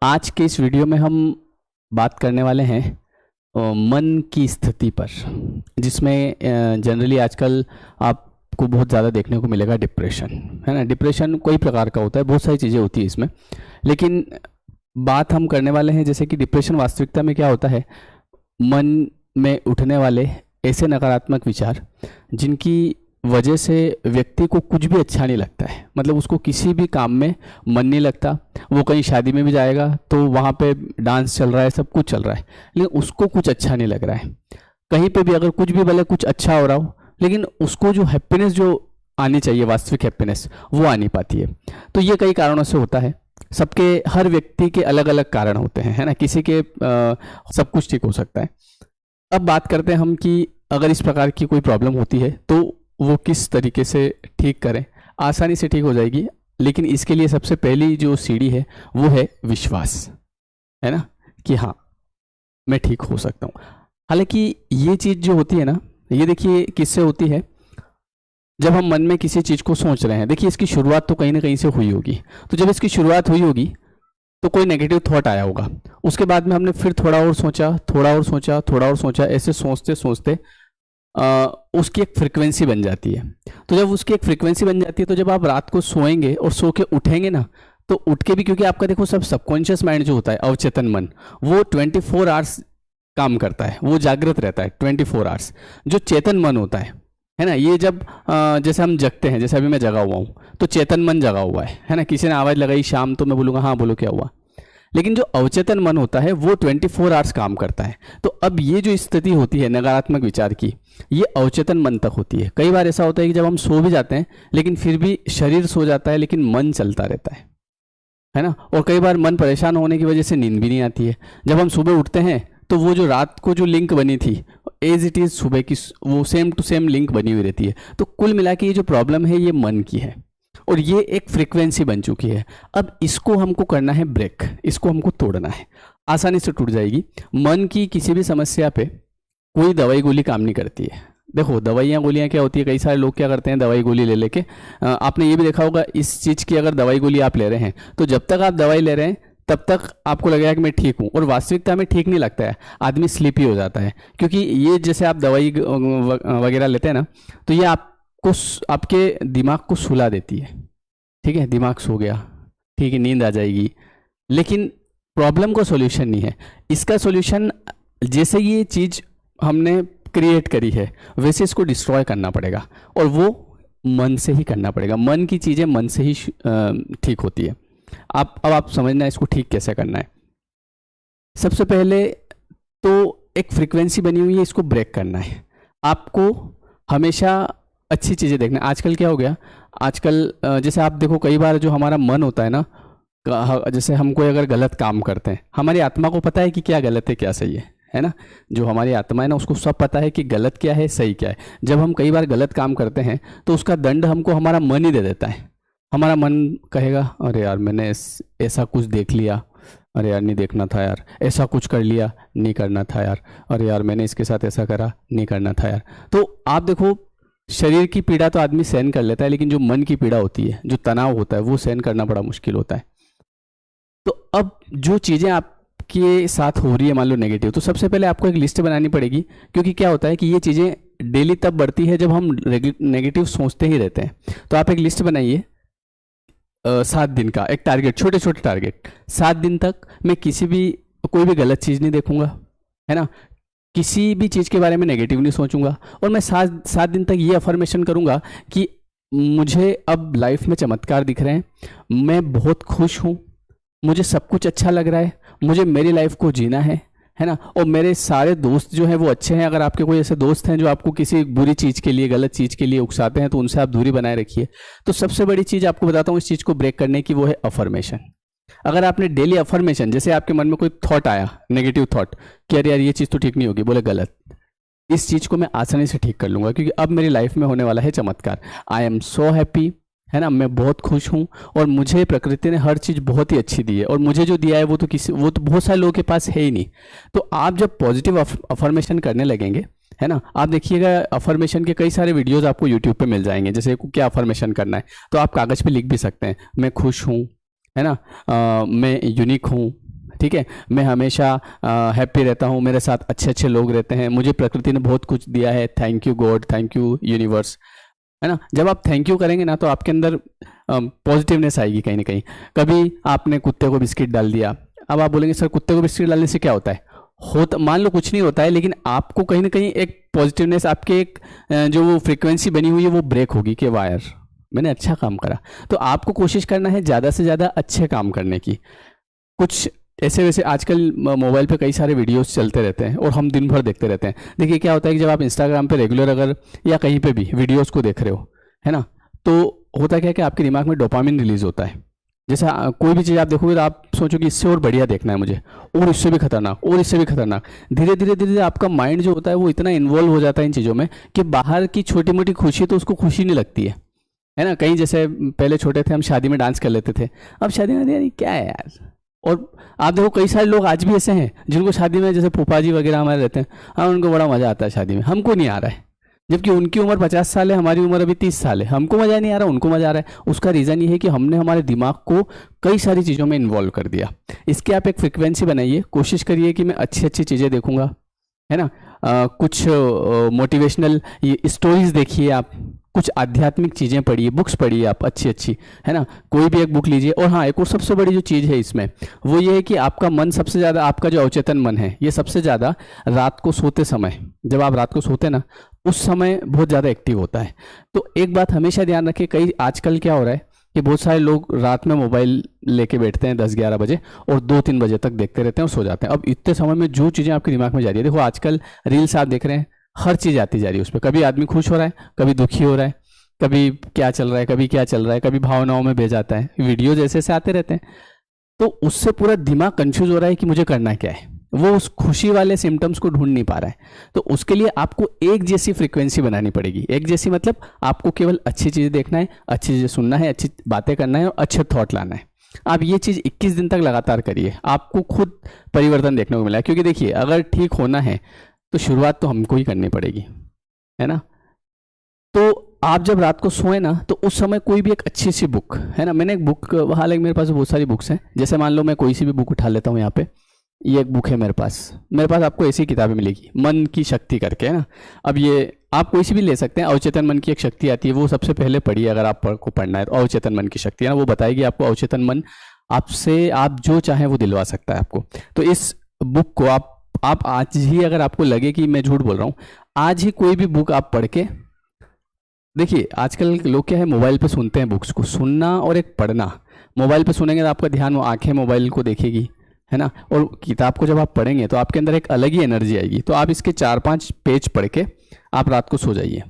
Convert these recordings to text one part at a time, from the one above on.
आज के इस वीडियो में हम बात करने वाले हैं मन की स्थिति पर, जिसमें जनरली आजकल आपको बहुत ज़्यादा देखने को मिलेगा डिप्रेशन, है ना। डिप्रेशन कई प्रकार का होता है, बहुत सारी चीज़ें होती है इसमें, लेकिन बात हम करने वाले हैं जैसे कि डिप्रेशन वास्तविकता में क्या होता है। मन में उठने वाले ऐसे नकारात्मक विचार जिनकी वजह से व्यक्ति को कुछ भी अच्छा नहीं लगता है, मतलब उसको किसी भी काम में मन नहीं लगता। वो कहीं शादी में भी जाएगा तो वहाँ पे डांस चल रहा है, सब कुछ चल रहा है, लेकिन उसको कुछ अच्छा नहीं लग रहा है। कहीं पे भी अगर कुछ भी भले कुछ अच्छा हो रहा हो, लेकिन उसको जो हैप्पीनेस जो आनी चाहिए, वास्तविक हैप्पीनेस, वो आ नहीं पाती है। तो ये कई कारणों से होता है। सबके, हर व्यक्ति के अलग अलग कारण होते हैं, है ना। किसी के सब कुछ ठीक हो सकता है। अब बात करते हैं हम कि अगर इस प्रकार की कोई प्रॉब्लम होती है तो वो किस तरीके से ठीक करें। आसानी से ठीक हो जाएगी, लेकिन इसके लिए सबसे पहली जो सीढ़ी है वो है विश्वास, है ना, कि हाँ मैं ठीक हो सकता हूँ। हालांकि ये चीज़ जो होती है ना, ये देखिए किससे होती है। जब हम मन में किसी चीज़ को सोच रहे हैं, देखिए इसकी शुरुआत तो कहीं ना कहीं से हुई होगी। तो जब इसकी शुरुआत हुई होगी तो कोई नेगेटिव थॉट आया होगा, उसके बाद में हमने फिर थोड़ा और सोचा, थोड़ा और सोचा, थोड़ा और सोचा, ऐसे सोचते सोचते उसकी एक फ्रिक्वेंसी बन जाती है। तो जब उसकी एक फ्रिक्वेंसी बन जाती है तो जब आप रात को सोएंगे और सो के उठेंगे ना, तो उठ के भी, क्योंकि आपका देखो सब सबकॉन्शियस माइंड जो होता है, अवचेतन मन, वो 24 आवर्स काम करता है, वो जागृत रहता है 24 आवर्स। जो चेतन मन होता है ना, ये जब जैसे हम जगते हैं, जैसे अभी मैं जगा हुआ हूँ तो चेतन मन जगा हुआ है ना। किसी ने आवाज़ लगाई शाम, तो मैं बोलूँगा हाँ बोलो क्या हुआ। लेकिन जो अवचेतन मन होता है वो 24 आवर्स काम करता है। तो अब ये जो स्थिति होती है नकारात्मक विचार की, ये अवचेतन मन तक होती है। कई बार ऐसा होता है कि जब हम सो भी जाते हैं, लेकिन फिर भी शरीर सो जाता है, लेकिन मन चलता रहता है ना। और कई बार मन परेशान होने की वजह से नींद भी नहीं आती है। जब हम सुबह उठते हैं तो वो जो रात को जो लिंक बनी थी, एज इट इज़ सुबह की, वो सेम टू सेम लिंक बनी हुई रहती है। तो कुल मिला के ये जो प्रॉब्लम है ये मन की है, और ये एक फ्रीक्वेंसी बन चुकी है। अब इसको हमको करना है ब्रेक, इसको हमको तोड़ना है। आसानी से टूट जाएगी। मन की किसी भी समस्या पे कोई दवाई गोली काम नहीं करती है। देखो दवाइयाँ गोलियाँ क्या होती है, कई सारे लोग क्या करते हैं, दवाई गोली ले लेके, आपने ये भी देखा होगा इस चीज़ की, अगर दवाई गोली आप ले रहे हैं तो जब तक आप दवाई ले रहे हैं तब तक आपको लगेगा कि मैं ठीक हूँ, और वास्तविकता में ठीक नहीं लगता है। आदमी स्लीपी हो जाता है, क्योंकि ये जैसे आप दवाई वगैरह लेते हैं ना, तो ये आपको, आपके दिमाग को सुला देती है। ठीक है, दिमाग सो गया, ठीक है, नींद आ जाएगी, लेकिन प्रॉब्लम का सॉल्यूशन नहीं है। इसका सॉल्यूशन, जैसे ये चीज़ हमने क्रिएट करी है वैसे इसको डिस्ट्रॉय करना पड़ेगा, और वो मन से ही करना पड़ेगा। मन की चीज़ें मन से ही ठीक होती है। अब आप समझना इसको ठीक कैसे करना है। सबसे पहले तो एक फ्रीक्वेंसी बनी हुई है, इसको ब्रेक करना है। आपको हमेशा अच्छी चीज़ें देखना। आजकल क्या हो गया, आजकल जैसे आप देखो कई बार जो हमारा मन होता है ना, जैसे हम कोई अगर गलत काम करते हैं, हमारी आत्मा को पता है कि क्या गलत है क्या सही है ना। जो हमारी आत्मा है ना, उसको सब पता है कि गलत क्या है सही क्या है। जब हम कई बार गलत काम करते हैं तो उसका दंड हमको हमारा मन ही दे देता है। हमारा मन कहेगा अरे यार मैंने ऐसा कुछ देख लिया, अरे यार नहीं देखना था यार, ऐसा कुछ कर लिया, नहीं करना था यार, अरे यार मैंने इसके साथ ऐसा करा, नहीं करना था यार। तो आप देखो, शरीर की पीड़ा तो आदमी सहन कर लेता है, लेकिन जो मन की पीड़ा होती है, जो तनाव होता है, वो सहन करना बड़ा मुश्किल होता है। तो अब जो चीज़ें आपके साथ हो रही है, मान लो नेगेटिव, तो सबसे पहले आपको एक लिस्ट बनानी पड़ेगी। क्योंकि क्या होता है कि ये चीज़ें डेली तब बढ़ती है जब हम नेगेटिव सोचते ही रहते हैं। तो आप एक लिस्ट बनाइए, 7 दिन का एक टारगेट, छोटे छोटे टारगेट। 7 दिन तक मैं कोई भी गलत चीज़ नहीं देखूंगा, है ना, किसी भी चीज़ के बारे में नेगेटिव नहीं सोचूंगा, और मैं 7 दिन तक ये अफर्मेशन करूंगा कि मुझे अब लाइफ में चमत्कार दिख रहे हैं, मैं बहुत खुश हूँ, मुझे सब कुछ अच्छा लग रहा है, मुझे मेरी लाइफ को जीना है ना। और मेरे सारे दोस्त जो हैं वो अच्छे हैं। अगर आपके कोई ऐसे दोस्त हैं जो आपको किसी बुरी चीज़ के लिए, गलत चीज़ के लिए उकसाते हैं, तो उनसे आप दूरी बनाए रखिए। तो सबसे बड़ी चीज़ आपको बताता हूँ इस चीज़ को ब्रेक करने की, वो है अफर्मेशन। अगर आपने डेली अफर्मेशन, जैसे आपके मन में कोई थॉट आया, नेगेटिव थॉट, कि अरे यार ये चीज़ तो ठीक नहीं होगी, बोले गलत, इस चीज़ को मैं आसानी से ठीक कर लूँगा, क्योंकि अब मेरी लाइफ में होने वाला है चमत्कार। आई एम सो हैप्पी, है ना, मैं बहुत खुश हूँ, और मुझे प्रकृति ने हर चीज़ बहुत ही अच्छी दी है, और मुझे जो दिया है वो तो बहुत सारे लोगों के पास है ही नहीं। तो आप जब पॉजिटिव अफर्मेशन करने लगेंगे, है ना, आप देखिएगा अफर्मेशन के कई सारे वीडियोस आपको यूट्यूब पे मिल जाएंगे। जैसे क्या अफर्मेशन करना है, तो आप कागज़ पे लिख भी सकते हैं, मैं खुश हूँ, है ना, मैं यूनिक हूँ, ठीक है, मैं हमेशा हैप्पी रहता हूँ, मेरे साथ अच्छे अच्छे लोग रहते हैं, मुझे प्रकृति ने बहुत कुछ दिया है, thank you God, thank you universe, है ना। जब आप थैंक यू करेंगे ना तो आपके अंदर पॉजिटिवनेस आएगी कहीं ना कहीं। कभी आपने कुत्ते को बिस्किट डाल दिया, अब आप बोलेंगे सर कुत्ते को बिस्किट डालने से क्या होता है, मान लो कुछ नहीं होता है, लेकिन आपको कहीं ना कहीं एक पॉजिटिवनेस, आपके एक जो वो फ्रिक्वेंसी बनी हुई है वो ब्रेक होगी कि वाह यार मैंने अच्छा काम करा। तो आपको कोशिश करना है ज़्यादा से ज़्यादा अच्छे काम करने की। कुछ ऐसे वैसे आजकल मोबाइल पे कई सारे वीडियोस चलते रहते हैं और हम दिन भर देखते रहते हैं। देखिए क्या होता है कि जब आप इंस्टाग्राम पे रेगुलर अगर या कहीं पे भी वीडियोस को देख रहे हो, है ना, तो होता क्या है कि आपके दिमाग में डोपामिन रिलीज होता है। जैसे कोई भी चीज़ आप देखोगे तो आप सोचो कि इससे और बढ़िया देखना है मुझे, और इससे भी खतरनाक, और इससे भी खतरनाक। धीरे धीरे धीरे धीरे आपका माइंड जो होता है वो इतना इन्वॉल्व हो जाता है इन चीज़ों में कि बाहर की छोटी मोटी खुशी तो उसको खुशी नहीं लगती है ना। कहीं जैसे पहले छोटे थे हम शादी में डांस कर लेते थे, अब शादी में यार क्या है यार। और आप देखो कई सारे लोग आज भी ऐसे हैं जिनको शादी में, जैसे फूफा जी वगैरह हमारे रहते हैं, हाँ उनको बड़ा मज़ा आता है शादी में, हमको नहीं आ रहा है। जबकि उनकी उम्र 50 साल है, हमारी उम्र अभी 30 साल है, हमको मज़ा नहीं आ रहा, उनको मज़ा आ रहा है। उसका रीज़न ये है कि हमने हमारे दिमाग को कई सारी चीज़ों में इन्वॉल्व कर दिया। इसकी आप एक फ्रिक्वेंसी बनाइए, कोशिश करिए कि मैं अच्छी अच्छी चीज़ें देखूंगा, है ना। कुछ मोटिवेशनल स्टोरीज देखिए आप, कुछ आध्यात्मिक चीज़ें पढ़िए, बुक्स पढ़िए आप अच्छी अच्छी, है ना। कोई भी एक बुक लीजिए। और हाँ, एक और सबसे बड़ी जो चीज़ है इसमें वो ये है कि आपका मन सबसे ज़्यादा, आपका जो अवचेतन मन है ये सबसे ज़्यादा रात को सोते समय, जब आप रात को सोते ना उस समय बहुत ज़्यादा एक्टिव होता है। तो एक बात हमेशा ध्यान रखें, कई आजकल क्या हो रहा है कि बहुत सारे लोग रात में मोबाइल लेके बैठते हैं 10-11 बजे और 2-3 बजे तक देखते रहते हैं और सो जाते हैं। अब इतने समय में जो चीज़ें आपके दिमाग में जा रही है, देखो आजकल रील्स आप देख रहे हैं, हर चीज़ आती जा रही है उस पर। कभी आदमी खुश हो रहा है, कभी दुखी हो रहा है, कभी क्या चल रहा है, कभी क्या चल रहा है, कभी भावनाओं में बह जाता है, वीडियो जैसे से आते रहते हैं। तो उससे पूरा दिमाग कंफ्यूज हो रहा है कि मुझे करना क्या है, वो उस खुशी वाले सिम्टम्स को ढूंढ नहीं पा रहा है। तो उसके लिए आपको एक जैसी फ्रीक्वेंसी बनानी पड़ेगी। एक जैसी मतलब आपको केवल अच्छी चीज़ें देखना है, अच्छी चीज़ें सुनना है, अच्छी बातें करना है और अच्छे थॉट लाना है। आप ये चीज़ 21 दिन तक लगातार करिए, आपको खुद परिवर्तन देखने को मिला है। क्योंकि देखिए अगर ठीक होना है तो शुरुआत तो हमको ही करनी पड़ेगी, है ना। तो आप जब रात को सोए ना तो उस समय कोई भी एक अच्छी सी बुक, है ना, मैंने एक बुक, हालांकि मेरे पास बहुत सारी बुक्स हैं, जैसे मान लो मैं कोई सी भी बुक उठा लेता हूँ, यहाँ पे ये एक बुक है मेरे पास आपको ऐसी किताबें मिलेगी, मन की शक्ति करके, है ना। अब ये आप कोई सी भी ले सकते हैं, अवचेतन मन की एक शक्ति आती है, वो सबसे पहले पढ़िए अगर आपको पढ़ना है तो। अवचेतन मन की शक्ति है ना, वो बताएगी आपको अवचेतन मन आपसे आप जो चाहें वो दिलवा सकता है आपको। तो इस बुक को आप आज ही, अगर आपको लगे कि मैं झूठ बोल रहा हूँ, आज ही कोई भी बुक आप पढ़ के देखिए। आजकल लोग क्या है, मोबाइल पे सुनते हैं बुक्स को, सुनना और एक पढ़ना। मोबाइल पे सुनेंगे तो आपका ध्यान, वो आंखें मोबाइल को देखेगी, है ना। और किताब को जब आप पढ़ेंगे तो आपके अंदर एक अलग ही एनर्जी आएगी। तो आप इसके 4-5 पेज पढ़ के आप रात को सो जाइए,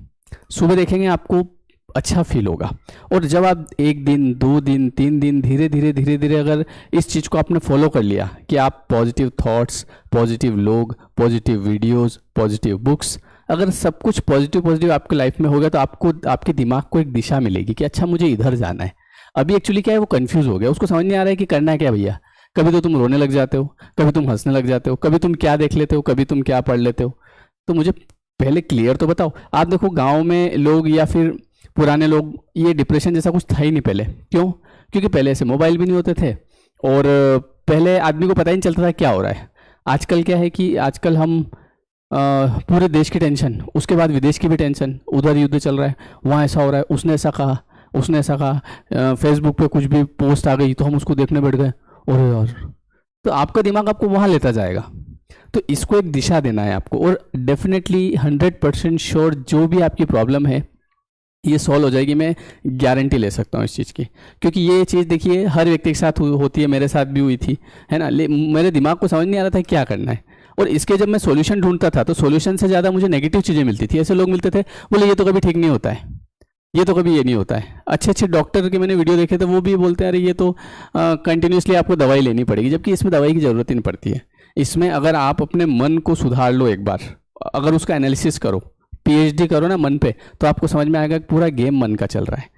सुबह देखेंगे आपको अच्छा फील होगा। और जब आप 1 दिन 2 दिन 3 दिन धीरे धीरे अगर इस चीज़ को आपने फॉलो कर लिया कि आप पॉजिटिव थॉट्स, पॉजिटिव लोग, पॉजिटिव वीडियोज़, पॉजिटिव बुक्स, अगर सब कुछ पॉजिटिव आपके लाइफ में होगा तो आपको, आपके दिमाग को एक दिशा मिलेगी कि अच्छा मुझे इधर जाना है। अभी एक्चुअली क्या है, वो कंफ्यूज हो गया, उसको समझ नहीं आ रहा है कि करना है क्या भैया। कभी तो तुम रोने लग जाते हो, कभी तुम हंसने लग जाते हो, कभी तुम क्या देख लेते हो, कभी तुम क्या पढ़ लेते हो। तो मुझे पहले क्लियर तो बताओ। आप देखो गाँव में लोग या फिर पुराने लोग, ये डिप्रेशन जैसा कुछ था ही नहीं पहले। क्यों? क्योंकि पहले ऐसे मोबाइल भी नहीं होते थे और पहले आदमी को पता ही नहीं चलता था क्या हो रहा है। आजकल क्या है कि आजकल हम पूरे देश की टेंशन, उसके बाद विदेश की भी टेंशन, उधर युद्ध चल रहा है, वहाँ ऐसा हो रहा है, उसने ऐसा कहा, उसने ऐसा कहा, फेसबुक पे कुछ भी पोस्ट आ गई तो हम उसको देखने बैठ गए, और यार, तो आपका दिमाग आपको वहाँ लेता जाएगा। तो इसको एक दिशा देना है आपको, और डेफिनेटली 100% श्योर जो भी आपकी प्रॉब्लम है ये सॉल्व हो जाएगी। मैं गारंटी ले सकता हूँ इस चीज़ की, क्योंकि ये चीज़ देखिए हर व्यक्ति के साथ होती है, मेरे साथ भी हुई थी, है ना। मेरे दिमाग को समझ नहीं आ रहा था क्या करना है, और इसके जब मैं सॉल्यूशन ढूंढता था तो सॉल्यूशन से ज़्यादा मुझे नेगेटिव चीज़ें मिलती थी। ऐसे लोग मिलते थे, बोले ये तो कभी ठीक नहीं होता है, ये तो कभी ये नहीं होता है। अच्छे अच्छे डॉक्टर के मैंने वीडियो देखे थे, वो भी बोलते हैं अरे ये तो कंटिन्यूसली आपको दवाई लेनी पड़ेगी, जबकि इसमें दवाई की ज़रूरत ही नहीं पड़ती है। इसमें अगर आप अपने मन को सुधार लो एक बार, अगर उसका एनालिसिस करो, PhD करो ना मन पे, तो आपको समझ में आएगा कि पूरा गेम मन का चल रहा है।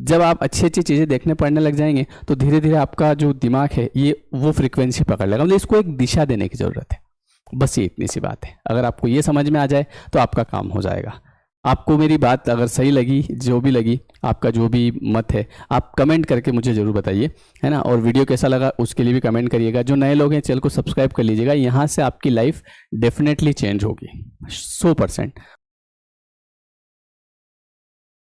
जब आप अच्छी अच्छी चीज़ें देखने पढ़ने लग जाएंगे तो धीरे धीरे आपका जो दिमाग है ये वो फ्रीक्वेंसी पकड़ लेगा। मतलब इसको एक दिशा देने की ज़रूरत है, बस ये इतनी सी बात है। अगर आपको ये समझ में आ जाए तो आपका काम हो जाएगा। आपको मेरी बात अगर सही लगी, जो भी लगी, आपका जो भी मत है, आप कमेंट करके मुझे ज़रूर बताइए, है ना। और वीडियो कैसा लगा उसके लिए भी कमेंट करिएगा। जो नए लोग हैं चैनल को सब्सक्राइब कर लीजिएगा, यहाँ से आपकी लाइफ डेफिनेटली चेंज होगी 100%।